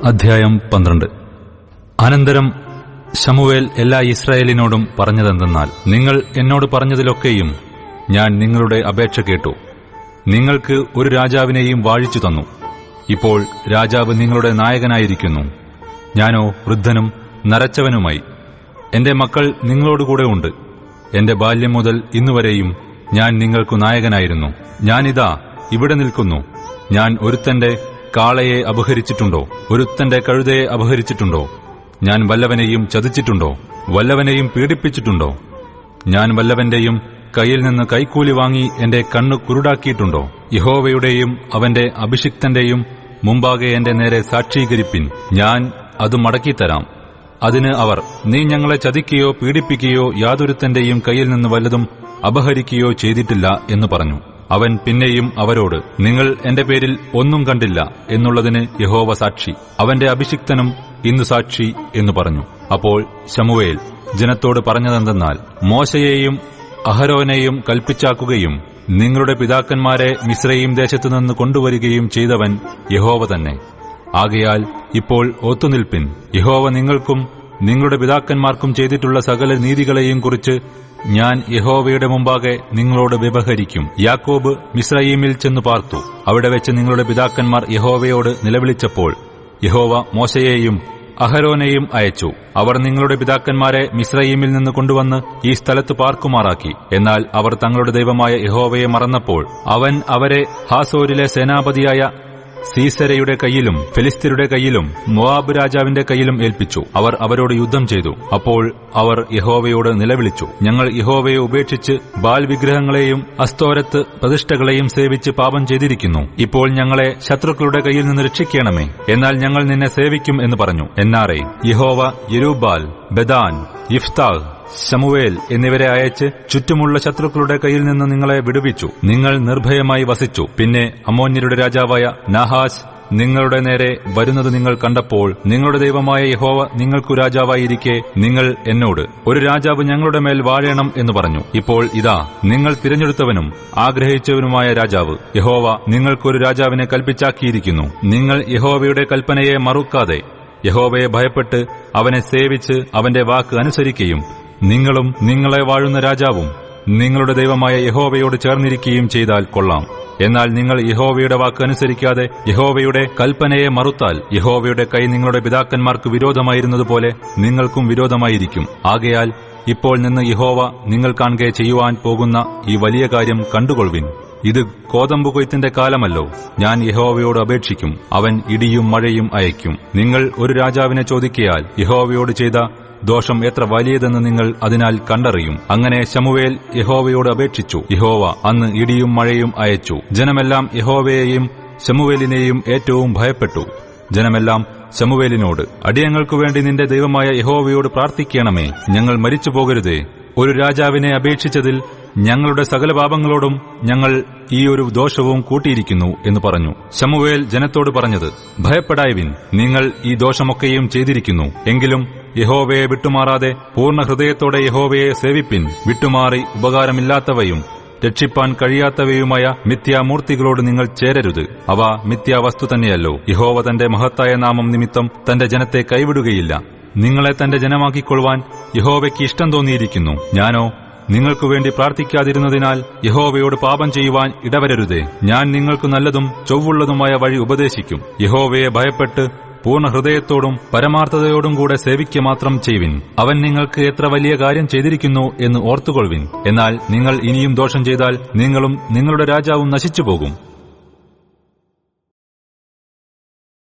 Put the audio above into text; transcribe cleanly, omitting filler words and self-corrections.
അധ്യായം 12. അനന്തരം ശമൂവേൽ എല്ലാ ഇസ്രായേലിനോടും പറഞ്ഞതെന്തെന്നാൽ, നിങ്ങൾ എന്നോട് പറഞ്ഞതിലൊക്കെയും ഞാൻ നിങ്ങളുടെ അപേക്ഷ കേട്ടു. നിങ്ങൾക്ക് ഒരു രാജാവിനെയും വാഴിച്ചു തന്നു. ഇപ്പോൾ രാജാവ് നിങ്ങളുടെ നായകനായിരിക്കുന്നു. ഞാനോ വൃദ്ധനും നരച്ചവനുമായി. എന്റെ മക്കൾ നിങ്ങളോടുകൂടെ ഉണ്ട്. എന്റെ ബാല്യം മുതൽ ഇന്നുവരെയും ഞാൻ നിങ്ങൾക്കു നായകനായിരുന്നു. ഞാനിതാ ഇവിടെ നിൽക്കുന്നു. ഞാൻ ഒരുത്തന്റെ കാളയെ അപഹരിച്ചിട്ടുണ്ടോ? ഒരുത്തന്റെ കഴുതയെ അപഹരിച്ചിട്ടുണ്ടോ? ഞാൻ വല്ലവനെയും ചതിച്ചിട്ടുണ്ടോ? വല്ലവനെയും പീഡിപ്പിച്ചിട്ടുണ്ടോ? ഞാൻ വല്ലവന്റെയും കയ്യിൽ നിന്ന് കൈക്കൂലി വാങ്ങി എന്റെ കണ്ണു കുരുടാക്കിയിട്ടുണ്ടോ? യഹോവയുടെയും അവന്റെ അഭിഷിക്തന്റെയും മുമ്പാകെ എന്റെ നേരെ സാക്ഷീകരിപ്പിൻ, ഞാൻ അത് മടക്കിത്തരാം. അതിന് അവർ, നീ ഞങ്ങളെ ചതിക്കുകയോ പീഡിപ്പിക്കുകയോ യാതൊരുത്തന്റെയും കയ്യിൽ നിന്ന് വല്ലതും അപഹരിക്കുകയോ ചെയ്തിട്ടില്ല എന്ന് പറഞ്ഞു. അവൻ പിന്നെയും അവരോട്, നിങ്ങൾ എന്റെ പേരിൽ ഒന്നും കണ്ടില്ല എന്നുള്ളതിന് യഹോവ സാക്ഷി, അവന്റെ അഭിഷിക്തനും ഇന്നു സാക്ഷി എന്നു പറഞ്ഞു. അപ്പോൾ ശമൂവേൽ ജനത്തോട് പറഞ്ഞതെന്തെന്നാൽ, മോശയെയും അഹരോനെയും കൽപ്പിച്ചാക്കുകയും നിങ്ങളുടെ പിതാക്കന്മാരെ മിസ്രയീം ദേശത്തുനിന്ന് കൊണ്ടുവരികയും ചെയ്തവൻ യഹോവ തന്നെ. ആകയാൽ ഇപ്പോൾ ഒത്തുനിൽപ്പിൻ. യഹോവ നിങ്ങൾക്കും നിങ്ങളുടെ പിതാക്കന്മാർക്കും ചെയ്തിട്ടുള്ള സകല നീതികളെയും കുറിച്ച് ഞാൻ യഹോവയുടെ മുമ്പാകെ നിങ്ങളോട് വ്യവഹരിക്കും. യാക്കോബ് മിസ്രയീമിൽ ചെന്നു പാർത്തു. അവിടെ വെച്ച് നിങ്ങളുടെ പിതാക്കന്മാർ യഹോവയോട് നിലവിളിച്ചപ്പോൾ യഹോവ മോശയെയും അഹരോനെയും അയച്ചു. അവർ നിങ്ങളുടെ പിതാക്കന്മാരെ മിസ്രയീമിൽ നിന്ന് കൊണ്ടുവന്ന് ഈ സ്ഥലത്ത് പാർക്കുമാറാക്കി. എന്നാൽ അവർ തങ്ങളുടെ ദൈവമായ യഹോവയെ മറന്നപ്പോൾ അവൻ അവരെ ഹാസോരിലെ സേനാപതിയായ സീസരയുടെ കയ്യിലും ഫെലിസ്ത്യരുടെ കയ്യിലും മോവാബ് രാജാവിന്റെ കയ്യിലും ഏൽപ്പിച്ചു. അവർ അവരോട് യുദ്ധം ചെയ്തു. അപ്പോൾ അവർ യഹോവയോട് നിലവിളിച്ചു, ഞങ്ങൾ യഹോവയെ ഉപേക്ഷിച്ച് ബാൽ വിഗ്രഹങ്ങളെയും അസ്തോരത്ത് പ്രതിഷ്ഠകളെയും സേവിച്ച് പാപം ചെയ്തിരിക്കുന്നു. ഇപ്പോൾ ഞങ്ങളെ ശത്രുക്കളുടെ കയ്യിൽ നിന്ന് രക്ഷിക്കണമേ, എന്നാൽ ഞങ്ങൾ നിന്നെ സേവിക്കും എന്ന് പറഞ്ഞു. എന്നാറെ യഹോവ യെരുബ്ബാൽ, ബെദാൻ, യിഫ്താഹ്, ശമൂവേൽ എന്നിവരെ അയച്ച് ചുറ്റുമുള്ള ശത്രുക്കളുടെ കയ്യിൽ നിന്ന് നിങ്ങളെ വിടുവിച്ചു. നിങ്ങൾ നിർഭയമായി വസിച്ചു. പിന്നെ അമ്മോന്യരുടെ രാജാവായ നാഹാസ് നിങ്ങളുടെ നേരെ വരുന്നത് നിങ്ങൾ കണ്ടപ്പോൾ നിങ്ങളുടെ ദൈവമായ യഹോവ നിങ്ങൾക്കു രാജാവായിരിക്കെ നിങ്ങൾ എന്നോട്, ഒരു രാജാവ് ഞങ്ങളുടെ മേൽ വാഴണം എന്ന് പറഞ്ഞു. ഇപ്പോൾ ഇതാ, നിങ്ങൾ തിരഞ്ഞെടുത്തവനും ആഗ്രഹിച്ചവനുമായ രാജാവ് യഹോവ നിങ്ങൾക്കൊരു രാജാവിനെ കൽപ്പിച്ചാക്കിയിരിക്കുന്നു. നിങ്ങൾ യഹോവയുടെ കൽപ്പനയെ മറുക്കാതെ യഹോവയെ ഭയപ്പെട്ട് അവനെ സേവിച്ച് അവന്റെ വാക്ക് അനുസരിക്കുകയും നിങ്ങളും നിങ്ങളെ വാഴുന്ന രാജാവും നിങ്ങളുടെ ദൈവമായ യഹോവയോട് ചേർന്നിരിക്കുകയും ചെയ്താൽ കൊള്ളാം. എന്നാൽ നിങ്ങൾ യഹോവയുടെ വാക്ക് അനുസരിക്കാതെ യഹോവയുടെ കൽപ്പനയെ മറുത്താൽ യഹോവയുടെ കൈ നിങ്ങളുടെ പിതാക്കന്മാർക്ക് വിരോധമായിരുന്നതുപോലെ നിങ്ങൾക്കും വിരോധമായിരിക്കും. ആകയാൽ ഇപ്പോൾ നിന്ന് യഹോവ നിങ്ങൾ കാണുകെ ചെയ്യുവാൻ പോകുന്ന ഈ വലിയ കാര്യം കണ്ടുകൊള്ളുവിൻ. ഇത് കോതമ്പ് കൊയ്ത്തിന്റെ കാലമല്ലോ. ഞാൻ യഹോവയോട് അപേക്ഷിക്കും, അവൻ ഇടിയും മഴയും അയക്കും. നിങ്ങൾ ഒരു രാജാവിനെ ചോദിക്കയാൽ യഹോവയോട് ചെയ്ത ദോഷം എത്ര വലിയതെന്ന് നിങ്ങൾ അതിനാൽ കണ്ടറിയും. അങ്ങനെ ശമൂവേൽ യഹോവയോട് അപേക്ഷിച്ചു. യഹോവ അന്ന് ഇടിയും മഴയും അയച്ചു. ജനമെല്ലാം യഹോവയെയും ശമൂവേലിനെയും ഏറ്റവും ഭയപ്പെട്ടു. ജനമെല്ലാം ശമൂവേലിനോട്, അടിയങ്ങൾക്കു വേണ്ടി നിന്റെ ദൈവമായ യഹോവയോട് പ്രാർത്ഥിക്കണമേ, ഞങ്ങൾ മരിച്ചു പോകരുതേ. ഒരു രാജാവിനെ അപേക്ഷിച്ചതിൽ ഞങ്ങളുടെ സകല പാപങ്ങളോടും ഞങ്ങൾ ഈ ഒരു ദോഷവും കൂട്ടിയിരിക്കുന്നു എന്ന് പറഞ്ഞു. ശമൂവേൽ ജനത്തോട് പറഞ്ഞത്, ഭയപ്പെടായവിൻ, നിങ്ങൾ ഈ ദോഷമൊക്കെയും ചെയ്തിരിക്കുന്നു. എങ്കിലും യഹോവയെ വിട്ടുമാറാതെ പൂർണ്ണ ഹൃദയത്തോടെ യഹോവയെ സേവിപ്പിൻ. വിട്ടുമാറി ഉപകാരമില്ലാത്തവയും രക്ഷിപ്പാൻ കഴിയാത്തവയുമായ മിഥ്യാമൂർത്തികളോട് നിങ്ങൾ ചേരരുത്. അവ മിഥ്യാവസ്തു തന്നെയല്ലോ. യഹോവ തന്റെ മഹത്തായ നാമം നിമിത്തം തന്റെ ജനത്തെ കൈവിടുകയില്ല. നിങ്ങളെ തന്റെ ജനമാക്കിക്കൊള്ളുവാൻ യഹോവയ്ക്ക് ഇഷ്ടം തോന്നിയിരിക്കുന്നു. ഞാനോ നിങ്ങൾക്കുവേണ്ടി പ്രാർത്ഥിക്കാതിരുന്നതിനാൽ യഹോവയോട് പാപം ചെയ്യുവാൻ ഇടവരരുതേ. ഞാൻ നിങ്ങൾക്ക് നല്ലതും ചൊവ്വുള്ളതുമായ വഴി ഉപദേശിക്കും. യഹോവയെ ഭയപ്പെട്ട് പൂർണ്ണ ഹൃദയത്തോടും പരമാർത്ഥതയോടും കൂടെ സേവിക്കുക മാത്രം ചെയ്യുവിൻ. അവൻ നിങ്ങൾക്ക് എത്ര വലിയ കാര്യം ചെയ്തിരിക്കുന്നു എന്ന് ഓർത്തുകൊള്ളുവിൻ. എന്നാൽ നിങ്ങൾ ഇനിയും ദോഷം ചെയ്താൽ നിങ്ങളും നിങ്ങളുടെ രാജാവും നശിച്ചുപോകും.